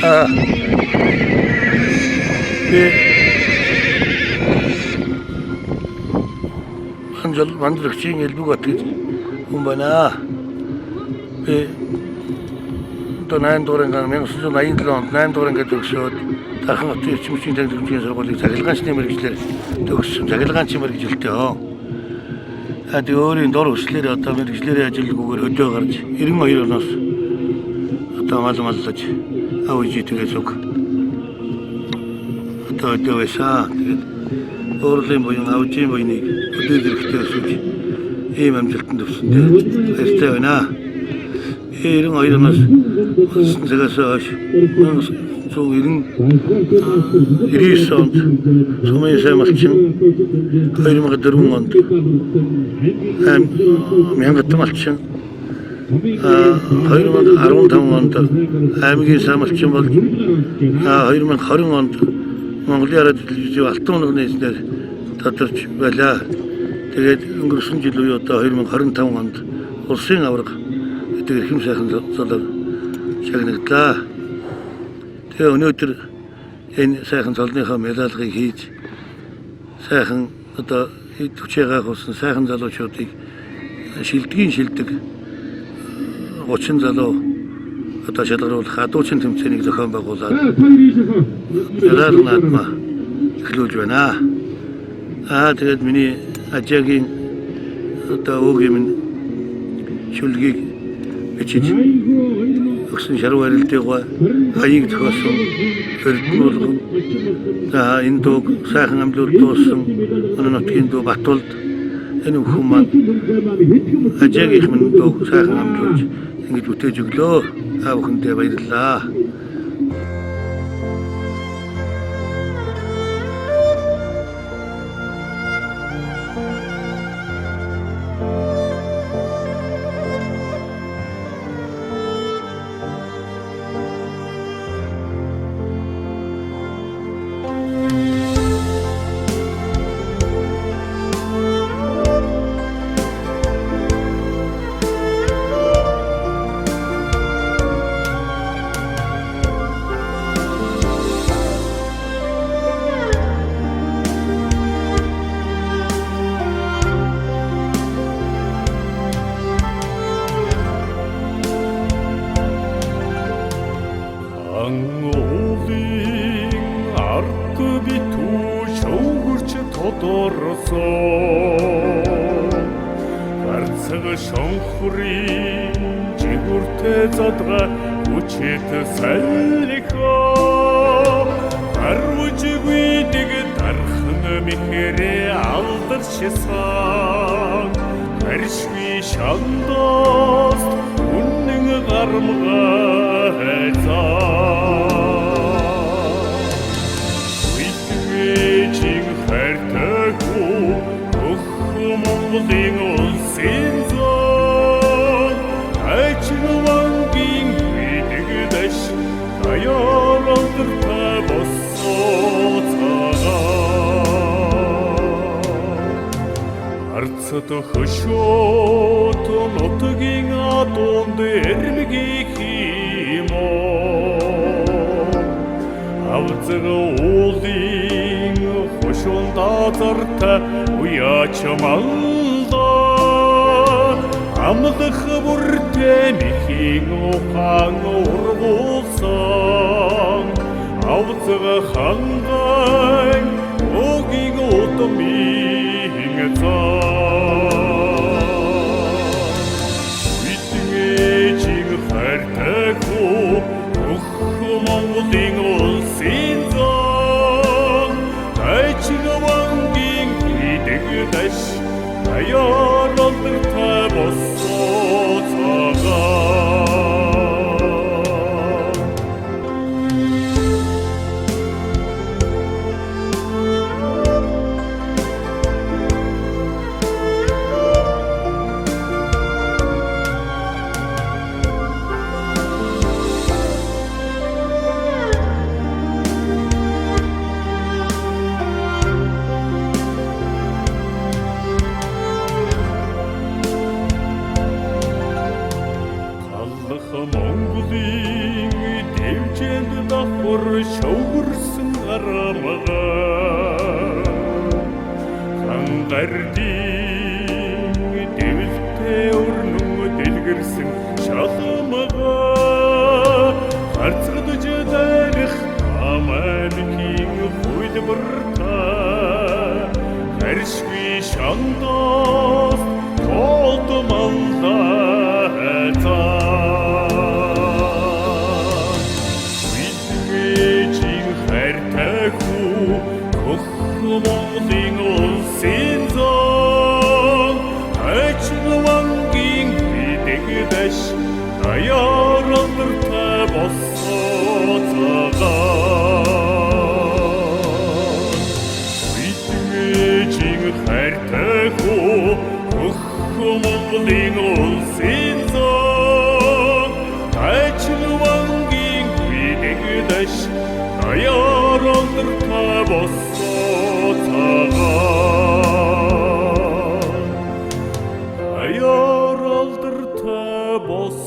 아, 예, 한절 만들었지, 일부 같은 umban아, 예, 또 나인 도ren 가면 수저 나인 도ren 나인 도ren 같은 거 다른 것도 침신 장들 중에서 거기 자기를 같이 내면 이렇게 또 자기를 같이 머리 질 때요. 아주 어린 도로 실내 어떤 실내 아질고 그걸 어쩌 가르치 이런 거 일어났어. 또 맞지. 아우지 되게 좋고. 또 회사 어른들 모임 아우지 모임이 어떻게 이렇게 됐을지 이 맘들도 없는데 했어요나 이런 거 일어났어. 제가 좀 이런 일이 있어. 소매에서 마침 거기만 들어온 건데 명 같은 마침 거기만 아롱 당원다 아미기사 마침 거기만 거른 건데 뭔가 알아들지 왔던 데 있는데 다들 왜라 되게 응급순 진료였다 거기만 거른 당원다 올생 아버가 되게 힘세서 저도 시작했다. өнөөдөр энэ сайхан залныхаа медалыг хийж сайхан одоо хүчээгээ авсан сайхан залуучуудыг шилдэг 30 залуу одоо шалгаруулах адуучин тэмцээнийг зохион байгуулад медаль наадмаа эхлүүлж байна. Тэгээд миний ажаагийн одоо өөгийн минь шүлгийг бичиж өгсөн шаруу арилтайгаа хаяг зохиосон өргөнүүлгэн за энэ дуу сайхан амлууд дуусан өнөө нутгийн дуу Батулд энэ бүхэн маань ажаагийн минь дуу сайхан амлуулж ингэж бүтээж өглөө. Та бүхэндээ баярлалаа. Хардин дэвэлтэй өрнөн дэлгэрсэн шалмага харцгадж дайрах амалхийн хөлбөртөө харшгүй шандаас толдмаллаа цаа видгэжин хартаху хохмолын улсын зон ачнвангийн бидэгдэш аярлартай боссоцагаа видгэжин хартаху хохмолын улсын зон ачнвангийн бидэгдэш аярлартай боссоцагаа аярлартай боссоцагаа